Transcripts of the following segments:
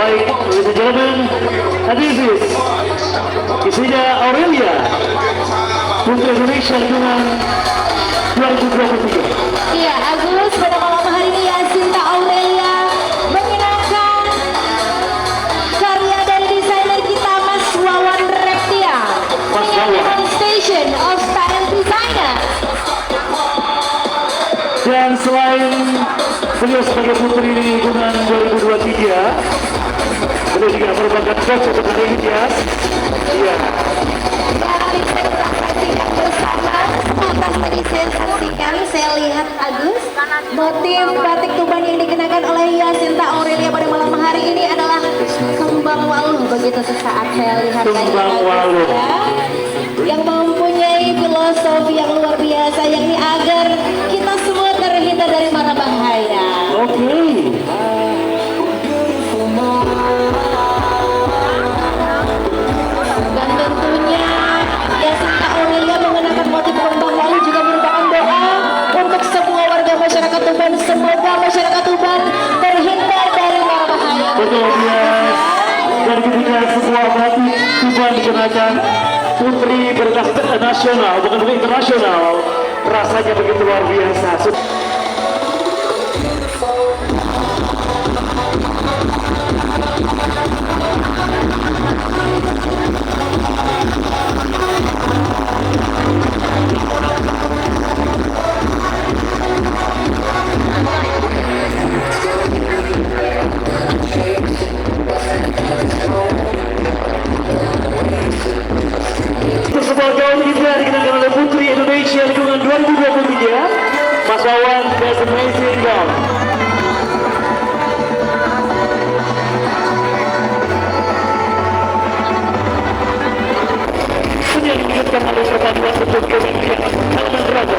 Baik, ladies and gentlemen, and this is Isinya Aurelia, Putri Indonesia dengan 2023. Iya, Agus, pada malam hari ini Yasinta Aurelia mengenakan karya dari desainer kita Mas Wawan Reptia. Mas Wawan. Station of Style Designer. Dan selain beliau sebagai Putri Lingkungan 2023, beliau juga merupakan coach untuk hari ini ya. Iya. Saya lihat Agus, motif batik Tuban yang dikenakan oleh Yasinta Aurelia pada malam hari ini adalah kembang walu. Begitu sesaat saya lihat Kembang walu. ya, yang mempunyai filosofi yang luar biasa, yakni agar kita semua terhindar dari mara bahaya. Oke. Dan tentunya Yasinta Aurelia mengenakan motif kembang walu juga merupakan doa untuk semua warga masyarakat Tuban. Semoga masyarakat Tuban terhindar dari mara bahaya. Betul ya. Dan ketika sebuah batik Tuban dikenakan Putri berkelas nasional, bukan internasional, rasanya begitu luar biasa. Untuk sebuah gaun kita dikenakan oleh Putri Indonesia Lingkungan 2023, Mas Wawan, that's amazing gown. Yang dikenakan oleh perpaduan bentuk kementerian Elemen Raga.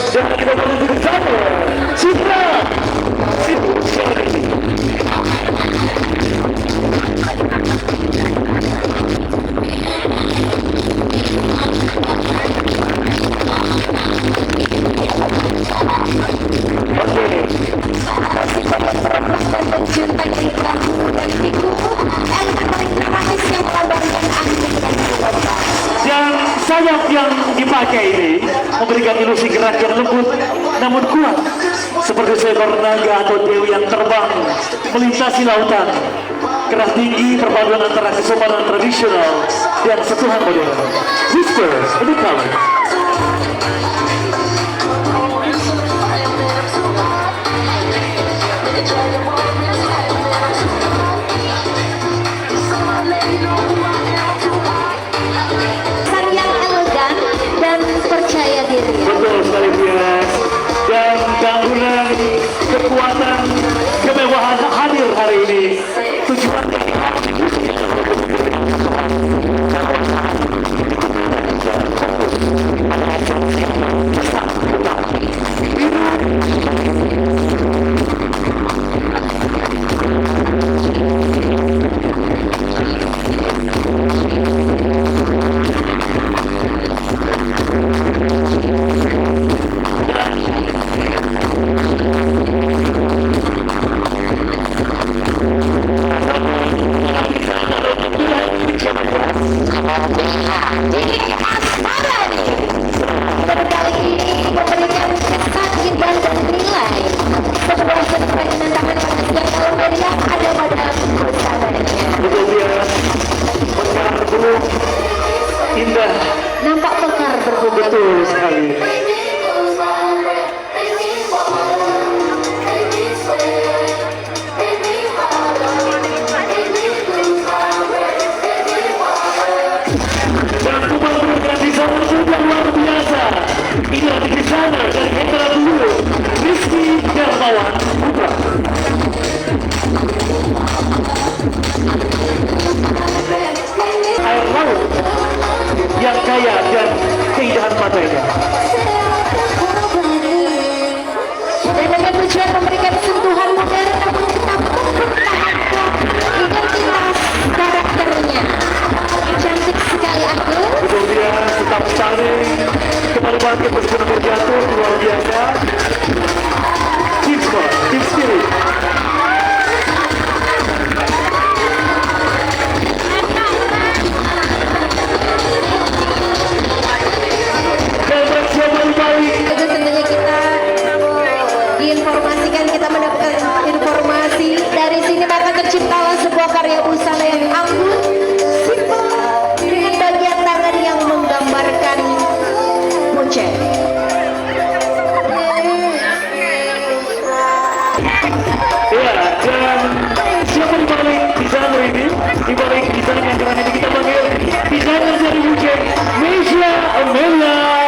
Dan kita menuju ke sana, Citra Situsari. Dan sayap yang dipakai ini memberikan ilusi gerak yang lembut namun kuat, seperti seekor naga atau dewi yang terbang melintasi lautan. Keras tinggi perpaduan antara kesopanan tradisional dan sentuhan modern. Whisper in the color. Yang elegan dan percaya diri. Betul sekali Pias. Dan gangguan kekuatan kemewahan hadir hari ini. Tujuan Amelia.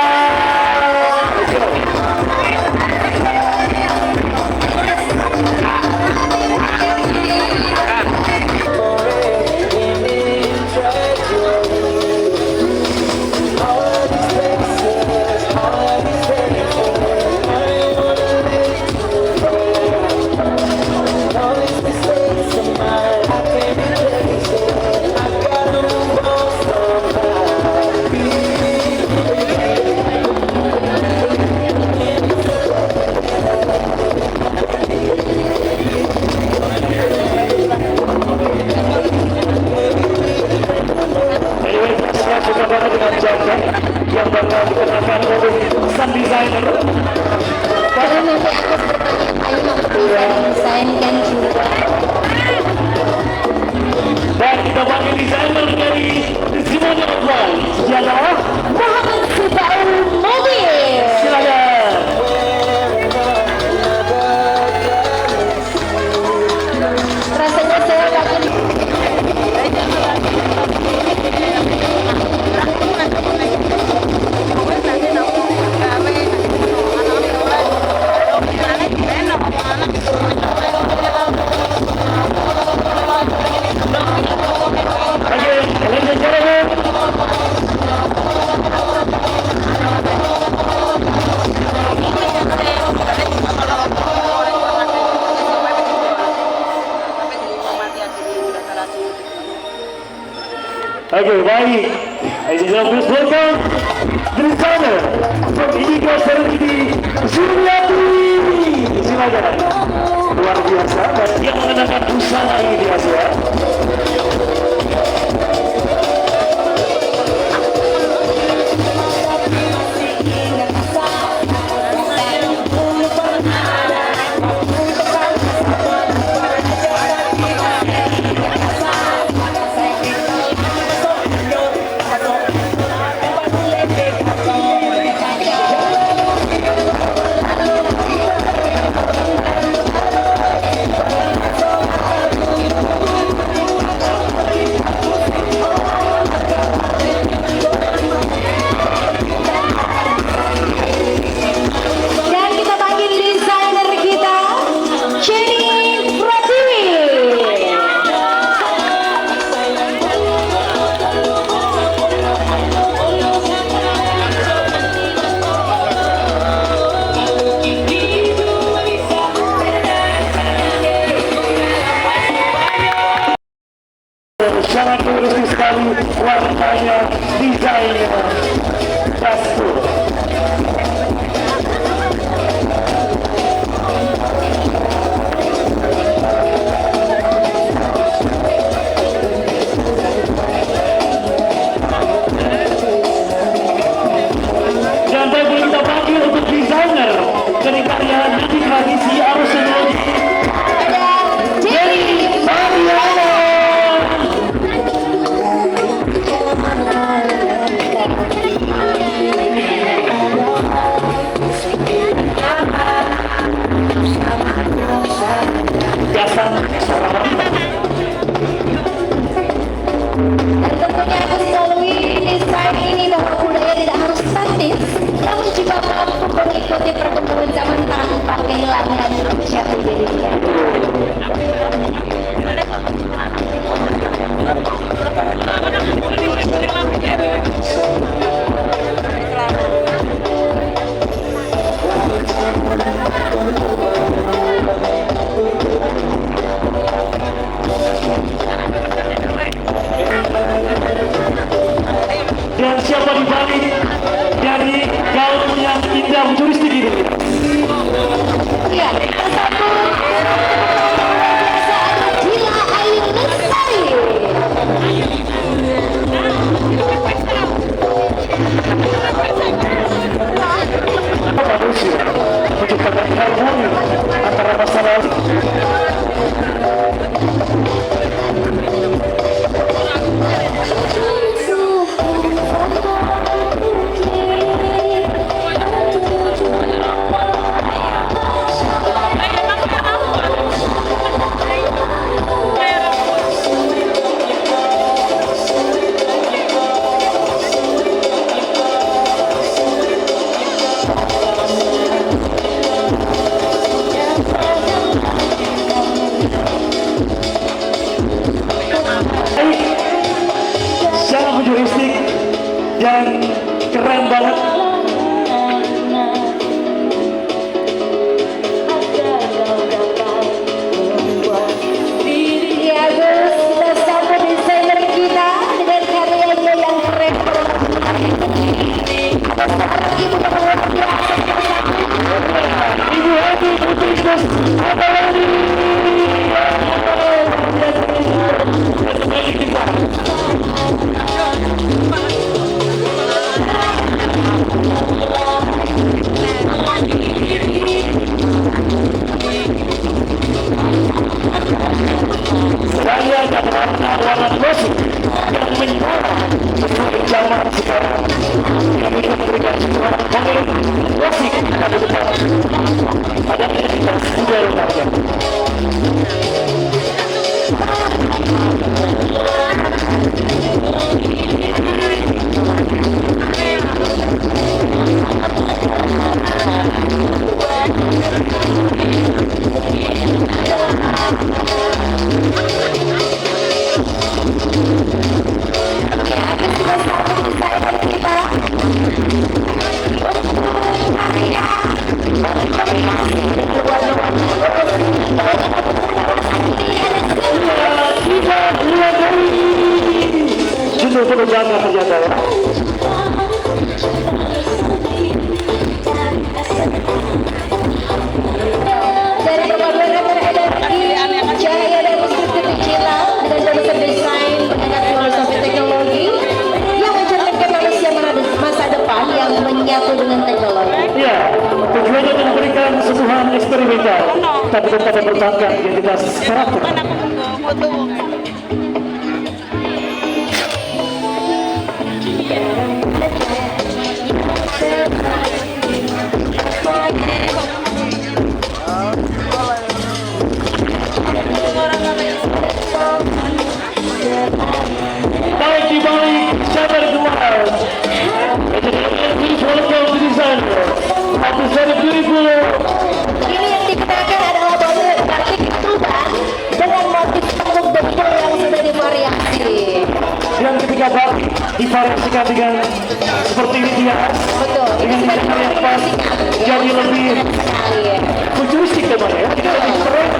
Anyway, saya suka banget dengan jaket yang bakal dikenakan oleh sun designer. Kalau nanti aku bertanya-tanya desain kan juga. Dan kita panggil desainer dari Simone Oval. Siapa? Muhammad Sibaul Mobil. Silakan. Rasanya saya akan Okay, ladies and gentlemen. Okay, baik. Ladies and gentlemen, please welcome the designer from Indigo Serenity, Juliati. Silakan. Luar biasa dan yang mengenakan busana ini biasa ya. dan kita panggil desainer kita Jenny Pratiwi. Sangat lurus sekali warnanya, desainnya. Gastur. Dan baru kita panggil untuk desainer dari karya Nanti Tradisi Arus Teknologi Ada Jenny Mariana. Jasan seorang wanita. Dan tentunya harus melalui desain ini bahwa budaya tidak harus statis, namun juga mampu mengikuti perkembangan zaman tanpa kehilangan jati dirinya. Dan siapa di balik dari gaun yang indah futuristik ini? Ya, tersambut saat Gila Ayu Lestari. Manusia menciptakan harmoni antara masa lalu. Saya dapat warna musik yang menyala sesuai zaman sekarang. Kami memberikan sebuah panggilan musik pada depan pada identitas budaya rakyat. Judul perubahan ternyata ya. Dari perpaduan antara energi, cahaya dan listrik kekecilan dengan dasar desain dengan filosofi teknologi yang mencerminkan manusia masa depan yang menyatu dengan teknologi. Ya, tujuannya memberikan sebuah eksperimental, tapi tetap mempertahankan identitas karakter. Baik di balik cadar gelar, please welcome to the center. Happy very beautiful. Ini yang dikenakan adalah baju batik tuban dengan motif tembok dempul yang sudah divariasi. Yang ketika batik divariasikan dengan seperti ini dia, Betul. dengan cara yang pas, jadi lebih Sekali. futuristik teman ya, tidak lebih keren.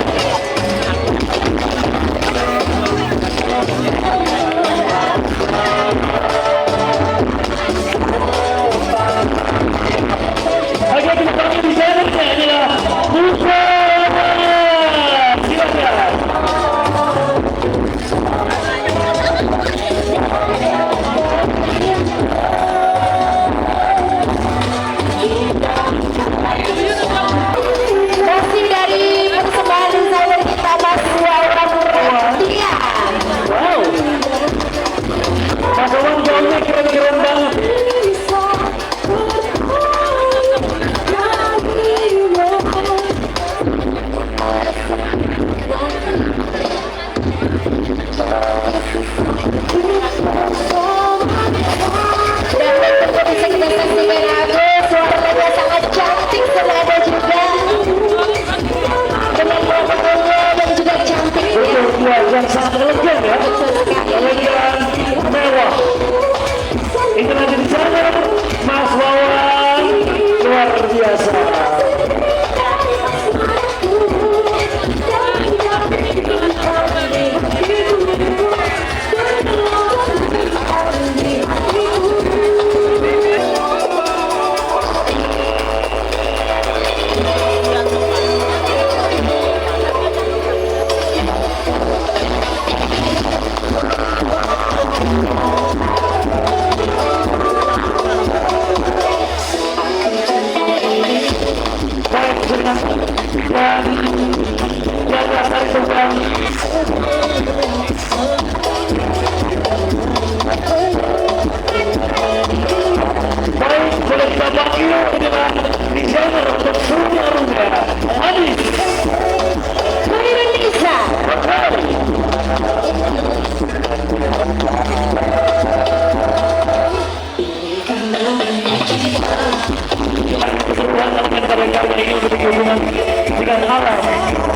Oke, kita panggil desainernya adalah Busana. Silakan. Masih dari persembahan desainer kita Mas Wawan Radian. Wow. Mas Wawan gaunnya keren-keren banget. Dan untuk bisa kita saksikan Agus, suaranya sangat cantik senada juga dengan protokolnya dan juga cantik ya. Betul, ya, yang sangat elegan ya. Elegan, mewah. Itu nanti di sana, Mas Wawan, luar biasa. Baik, dengan yang dasar itu kan baik, boleh kita panggil dengan desainer untuk sunya ruga Adi. Indonesia. Keseruan elemen karya ini memiliki hubungan dengan alam,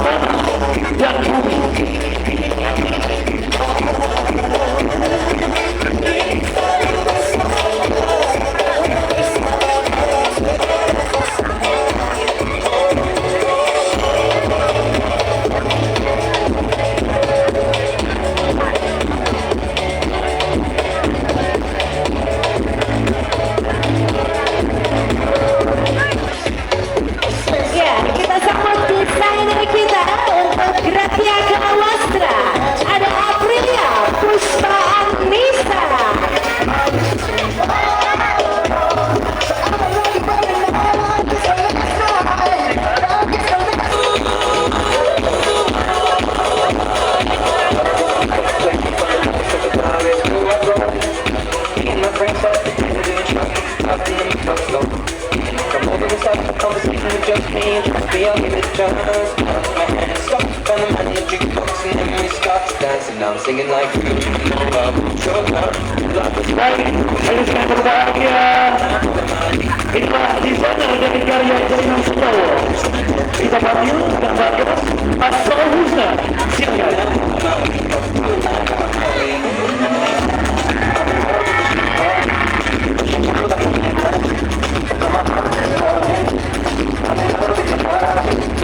tanah, dan bumi. Ya, kita sama me, feel me the drums. My hands up on the man in the jukebox, and then we start dancing. Now I'm singing like Baik, ini sangat berbahagia. Inilah desainer dari karya Jaringan Setawa. Kita panggil gambarkan Asal Husna. Silakan.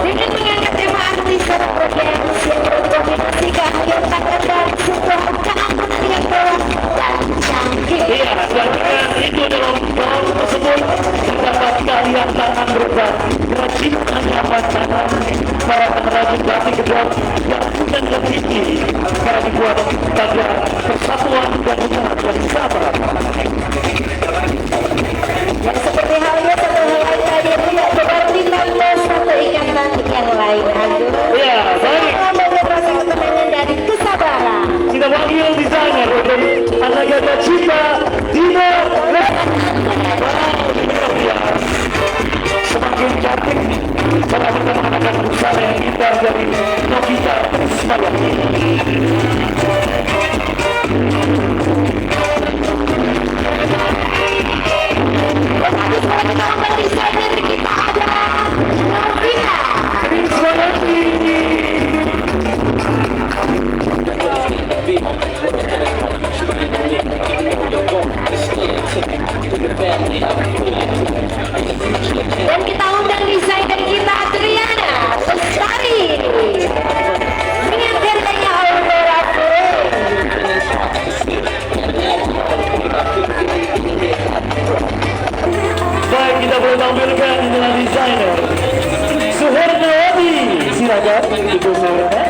Dengan mengangkat tema artisan bergensi yang berdominasi keahlian tangan dan sebuah keangkuhan yang dewasa dan canggih. Iya, dan itu dalam tahun tersebut terdapat keahlian tangan berupa kerajinan amat tangan para pengrajin batik gedor yang bukan tinggi karena dibuat agar persatuan dan usaha yang sabar. Yang seperti halnya satu helai tadi tidak berarti tambah satu ikatan yang lain. Aduh. Ya, baik. Membawa rasa ketenangan dari kesabaran. Kita panggil desainer untuk anak ganda cinta Dino. Semakin cantik para teman-teman bersama yang kita dari Nokita Semayang. Desainer kita adalah Novita. Terima kasih. Dan kita undang desainer kita Adriana Bestari dengan gantengnya Aurora Frame. Baik, kita boleh tampilkan dengan desainer Suhernawati. Silakan Ibu Suherna.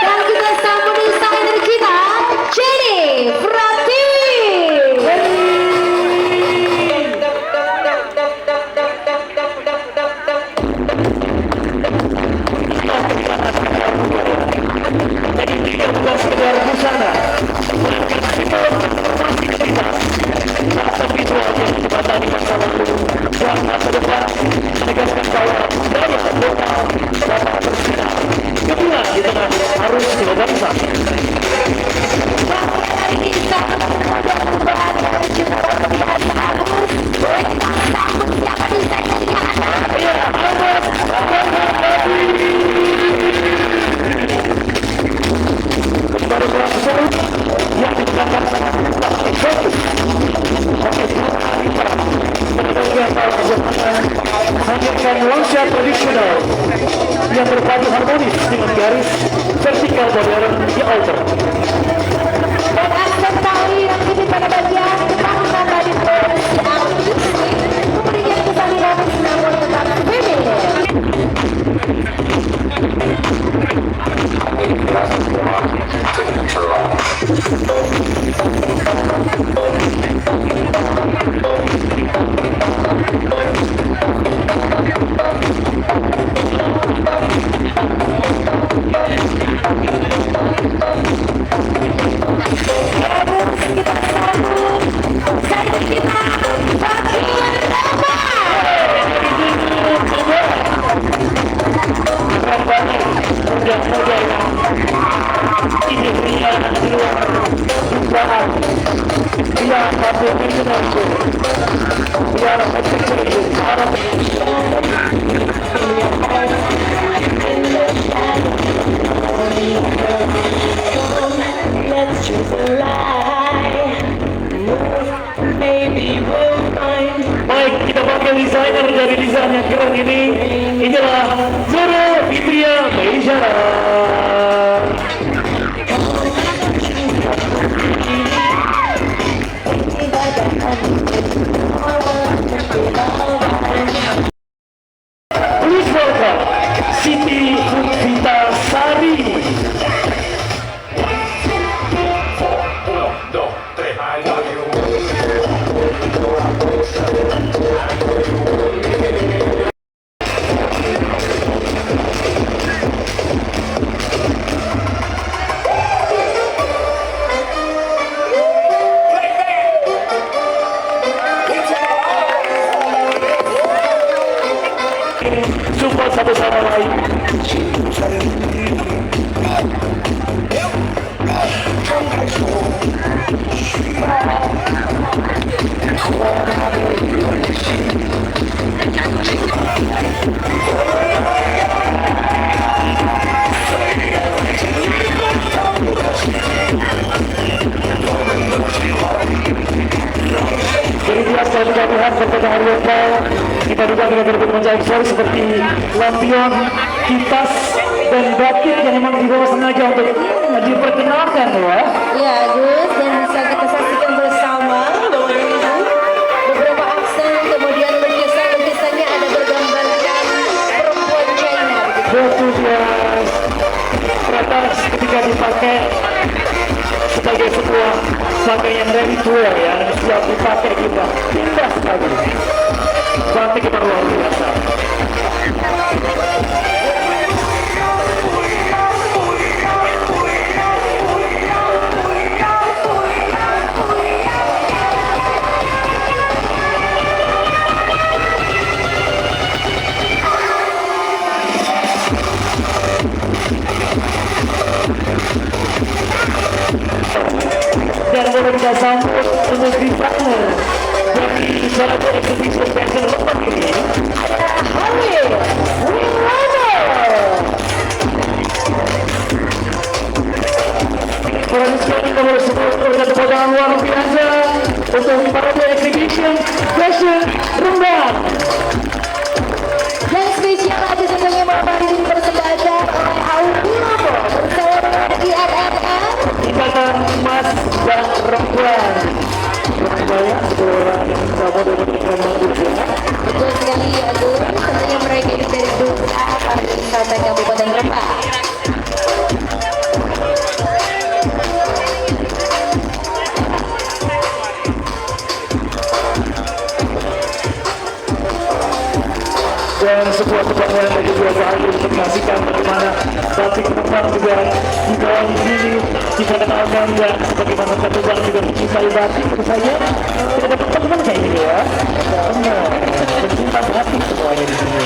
Dan kita sambut desainer kita Jenny Prati. Jadi tidak bukan sekedar busana, rasa visual yang dibatasi masa lalu dan masa depan menegaskan bahwa daya lokal dapat bersinar kemudian di tengah arus globalisasi. Baru kelas tersebut yang digunakan sangat eksotis. Menghadirkan longshot tradisional yang berpadu harmonis dengan garis vertikal modern di alter. Dan aksen tali yang ini pada bagian ketahanan dari polisi artistik memberikan kesan dinamis namun tetap feminin. Let's choose a lie. Maybe we'll find. Baik, kita panggil desainer dari desain yang keren ini. Inilah Zoro Fitria Meijara. I support satu sama lain. Jadi biasa kita lihat berbagai Haryoto, kita juga berbagai macam aksesoris seperti lampion, kipas, dan batik yang memang dibawa sengaja untuk diperkenalkan ya. Ya Agus, dan bisa kita saksikan bersama bahwa dari itu beberapa aksen kemudian lukisannya ada bergambarkan perempuan China. Betul ya. Ternyata ketika dipakai sebagai sebuah pakaian ready to wear ya, siap dipakai kita indah sekali. Batik kita luar biasa. Dan boleh kita sambut untuk desainer dari salah satu exhibition fashion lomba ini, Halil Wilono. Produksi ini nomor 10 dengan tepuk tangan luar biasa untuk para exhibition fashion Rembang. Yang spesial aja tentunya malam hari ini dipersembahkan oleh Halil Wilono bersama dengan IMMN Ikatan Emas dan Perempuan. Banyak orang yang sama dengan Rembang juga. Betul sekali ya Agus, tentunya mereka itu dari Duta Pariwisata Kabupaten Rembang. Dan sebuah kebanggaan bagi dua bahagia untuk menyaksikan bagaimana batik Rembang juga dibawa di sini diperkenalkan dan bagaimana Rembang juga mencintai batik. Tentu saja kita dapat teman kayak ini ya, benar, mencinta batik semuanya di sini.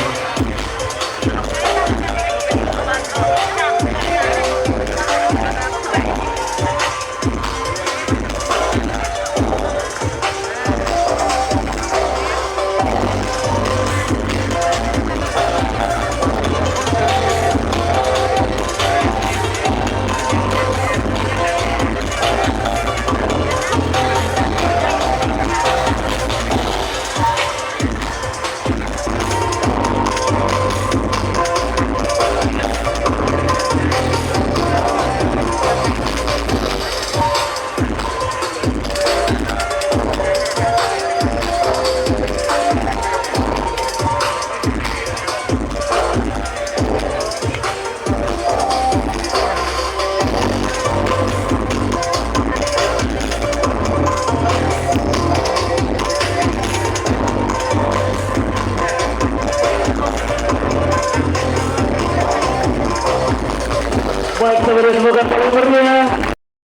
Baik, semoga paling meriah